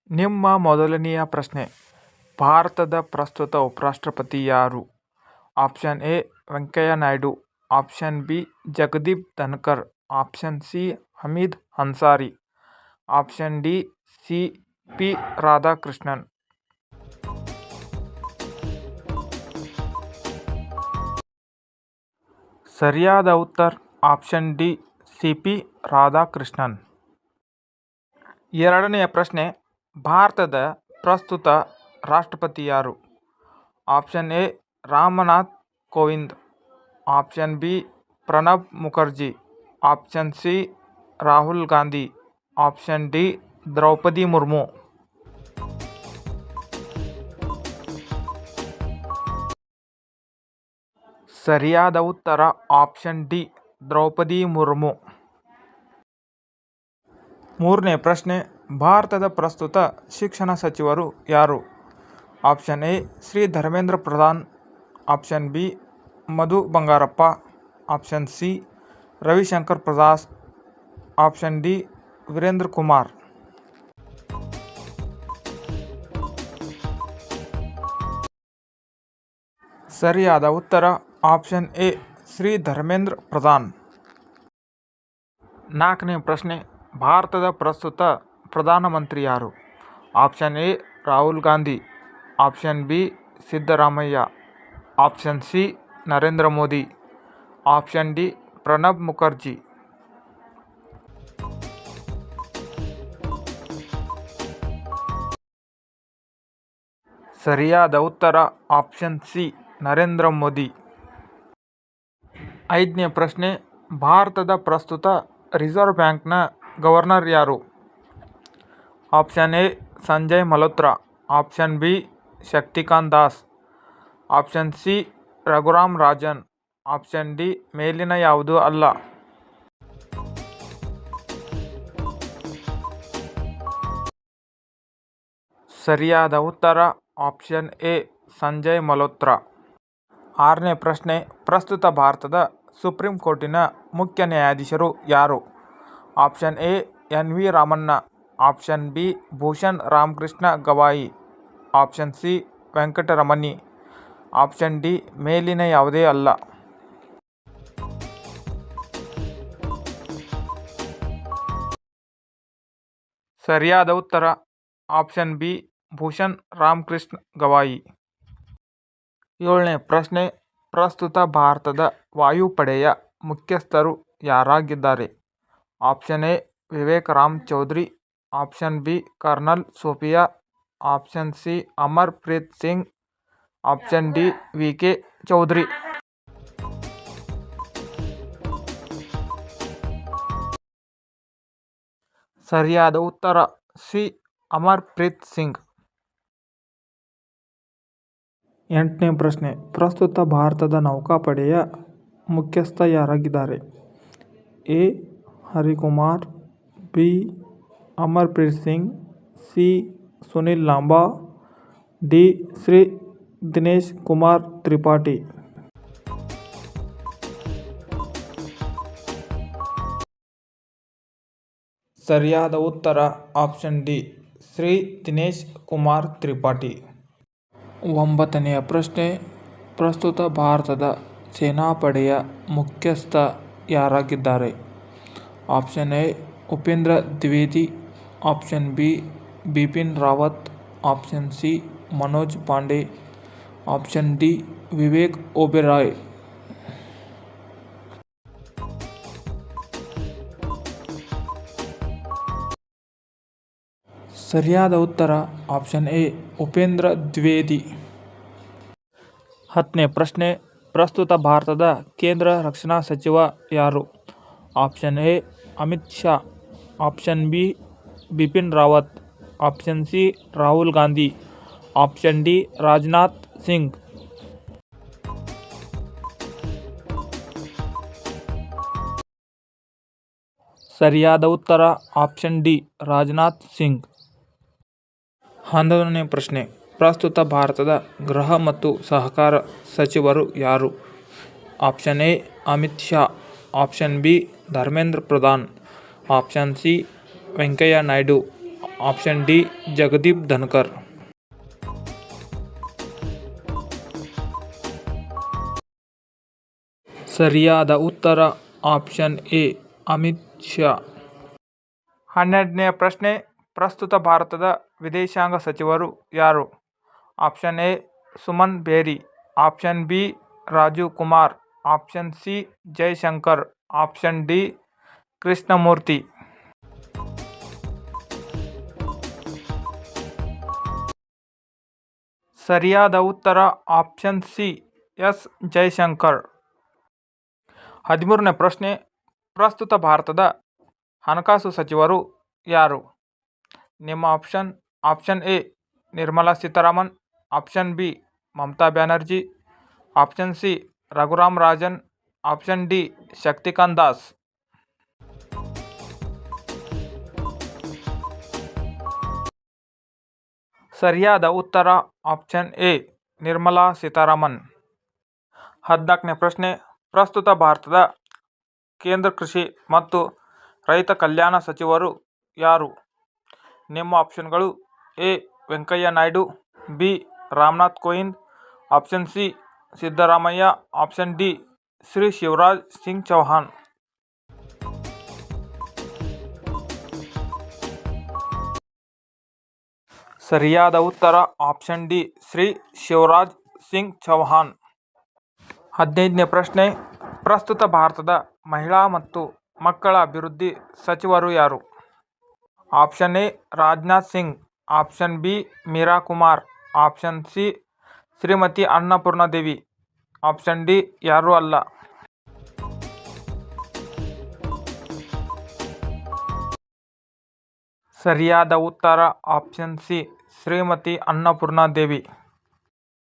ನಿಮ್ಮ ಮೊದಲನೆಯ ಪ್ರಶ್ನೆ, ಭಾರತದ ಪ್ರಸ್ತುತ ಉಪರಾಷ್ಟ್ರಪತಿ ಯಾರು? Option A Venkaiah Naidu, option B Jagdeep Dhankhar, option C Hamid Ansari, option D C P Radhakrishnan. ಸರಿಯಾದ ಉತ್ತರ option D C P Radhakrishnan. ಎರಡನೆಯ ಪ್ರಶ್ನೆ, ಭಾರತದ ಪ್ರಸ್ತುತ ರಾಷ್ಟ್ರಪತಿ ಯಾರು? Option A Ramnath Kovind, option B Pranab Mukherjee, option C Rahul Gandhi, option D Droupadi Murmu. ಸರಿಯಾದ ಉತ್ತರ ಆಪ್ಷನ್ ಡಿ ದ್ರೌಪದಿ ಮುರ್ಮು. ಮೂರನೇ ಪ್ರಶ್ನೆ, ಭಾರತದ ಪ್ರಸ್ತುತ ಶಿಕ್ಷಣ ಸಚಿವರು ಯಾರು? Option A Shri Dharmendra Pradhan, option B Madhu Bangarappa, option C Ravishankar Prasad, option D Virendra Kumar. ಸರಿಯಾದ ಉತ್ತರ ಆಪ್ಷನ್ ಎ ಶ್ರೀ ಧರ್ಮೇಂದ್ರ ಪ್ರಧಾನ್. ನಾಲ್ಕನೇ ಪ್ರಶ್ನೆ, ಭಾರತದ ಪ್ರಸ್ತುತ ಪ್ರಧಾನಮಂತ್ರಿ ಯಾರು? Option A Rahul Gandhi, option B Siddaramaiah, option C Narendra Modi, option D Pranab Mukherjee. ಸರಿಯಾದ ಉತ್ತರ ಆಪ್ಷನ್ ಸಿ ನರೇಂದ್ರ ಮೋದಿ. ಐದನೇ ಪ್ರಶ್ನೆ, ಭಾರತದ ಪ್ರಸ್ತುತ ರಿಸರ್ವ್ ಬ್ಯಾಂಕ್ನ ಗವರ್ನರ್ ಯಾರು? Option A Sanjay Malhotra, option B Shaktikanta Das, option C Raghuram Rajan, option D ಮೇಲಿನ ಯಾವುದೂ ಅಲ್ಲ. ಸರಿಯಾದ ಉತ್ತರ ಆಪ್ಷನ್ ಎ ಸಂಜಯ್ ಮಲ್ಹೋತ್ರಾ. ಆರನೇ ಪ್ರಶ್ನೆ, ಪ್ರಸ್ತುತ ಭಾರತದ ಸುಪ್ರೀಂ ಕೋರ್ಟಿನ ಮುಖ್ಯ ನ್ಯಾಯಾಧೀಶರು ಯಾರು? Option A N V Ramana, option B Bhushan Ramakrishna Gavai, option C Venkataramani, option D ಮೇಲಿನ ಯಾವುದೇ ಅಲ್ಲ. ಸರಿಯಾದ ಉತ್ತರ ಆಪ್ಷನ್ ಬಿ ಭೂಷಣ್ ರಾಮಕೃಷ್ಣ ಗವಾಯಿ. ಏಳನೇ ಪ್ರಶ್ನೆ, ಪ್ರಸ್ತುತ ಭಾರತದ ವಾಯುಪಡೆಯ ಮುಖ್ಯಸ್ಥರು ಯಾರಾಗಿದ್ದಾರೆ? Option A Vivek Ram Chaudhari, option B colonel Sofia, option C Amar Preet Singh, option D V K Chaudhari. ಸರಿಯಾದ ಉತ್ತರ ಸಿ ಅಮರ್ ಪ್ರೀತ್ ಸಿಂಗ್. ಎಂಟನೇ ಪ್ರಶ್ನೆ, ಪ್ರಸ್ತುತ ಭಾರತದ ನೌಕಾಪಡೆಯ ಮುಖ್ಯಸ್ಥ ಯಾರಾಗಿದ್ದಾರೆ? A Harikumar, B Amar Preet Singh, C Sunil Lamba, D Shri Dinesh Kumar Tripathi. ಸರಿಯಾದ ಉತ್ತರ ಆಪ್ಷನ್ ಡಿ ಶ್ರೀ ದಿನೇಶ್ ಕುಮಾರ್ ತ್ರಿಪಾಠಿ. ಒಂಬತ್ತನೆಯ ಪ್ರಶ್ನೆ, ಪ್ರಸ್ತುತ ಭಾರತದ ಸೇನಾಪಡೆಯ ಮುಖ್ಯಸ್ಥ ಯಾರಾಗಿದ್ದಾರೆ? Option A Upendra Dwivedi, option B Bipin Rawat, option C Manoj Pande, option D Vivek Oberoi. ಸರಿಯಾದ ಉತ್ತರ ಆಪ್ಷನ್ ಎ ಉಪೇಂದ್ರ ದ್ವಿವೇದಿ. ಹತ್ತನೇ ಪ್ರಶ್ನೆ, ಪ್ರಸ್ತುತ ಭಾರತದ ಕೇಂದ್ರ ರಕ್ಷಣಾ ಸಚಿವ ಯಾರು? Option A Amit Shah, option B Bipin Rawat, option C Rahul Gandhi, option D Rajnath Singh. ಸರಿಯಾದ ಉತ್ತರ ಆಪ್ಷನ್ ಡಿ ರಾಜನಾಥ್ ಸಿಂಗ್. 11ನೇ ಪ್ರಶ್ನೆ, ಪ್ರಸ್ತುತ ಭಾರತದ ಗೃಹ ಮತ್ತು ಸಹಕಾರ ಸಚಿವರು ಯಾರು? Option A Amit Shah, option B Dharmendra Pradhan, option C Venkaiah Naidu, option D Jagdeep Dhankhar. ಸರಿಯಾದ ಉತ್ತರ ಆಪ್ಷನ್ ಎ ಅಮಿತ್ ಶಾ. 12ನೇ ಪ್ರಶ್ನೆ, ಪ್ರಸ್ತುತ ಭಾರತದ ವಿದೇಶಾಂಗ ಸಚಿವರು ಯಾರು? Option A Suman berry, option B Rajiv Kumar, option C Jaishankar, option D Krishnamurthy. ಸರಿಯಾದ ಉತ್ತರ ಆಪ್ಷನ್ ಸಿ ಎಸ್ ಜೈಶಂಕರ್. 13ನೇ ಪ್ರಶ್ನೆ, ಪ್ರಸ್ತುತ ಭಾರತದ ಹಣಕಾಸು ಸಚಿವರು ಯಾರು? ನಿಮ್ಮ option: option A Nirmala Sitharaman, option B Mamata Banerjee, option C Raghuram Rajan, option D Shaktikanta Das. ಸರಿಯಾದ ಉತ್ತರ ಆಪ್ಷನ್ ಎ ನಿರ್ಮಲಾ ಸೀತಾರಾಮನ್. 14ನೇ ಪ್ರಶ್ನೆ, ಪ್ರಸ್ತುತ ಭಾರತದ ಕೇಂದ್ರ ಕೃಷಿ ಮತ್ತು ರೈತ ಕಲ್ಯಾಣ ಸಚಿವರು ಯಾರು? ನಿಮ್ಮ ಆಪ್ಷನ್ಗಳು: A Venkaiah Naidu, B Ramnath Kovind, option C Siddaramaiah, option D Shri Shivraj Singh Chouhan. ಸರಿಯಾದ ಉತ್ತರ ಆಪ್ಷನ್ ಡಿ ಶ್ರೀ ಶಿವರಾಜ್ ಸಿಂಗ್ ಚೌಹಾಣ್. 15ನೇ ಪ್ರಶ್ನೆ, ಪ್ರಸ್ತುತ ಭಾರತದ ಮಹಿಳಾ ಮತ್ತು ಮಕ್ಕಳ ಅಭಿವೃದ್ಧಿ ಸಚಿವರು ಯಾರು? Option A Rajnath Singh, option B Meira Kumar, option C Shrimati Annapurna Devi, option D ಯಾರೂ ಅಲ್ಲ. ಸರಿಯಾದ ಉತ್ತರ ಆಪ್ಷನ್ ಸಿ ಶ್ರೀಮತಿ ಅನ್ನಪೂರ್ಣ ದೇವಿ.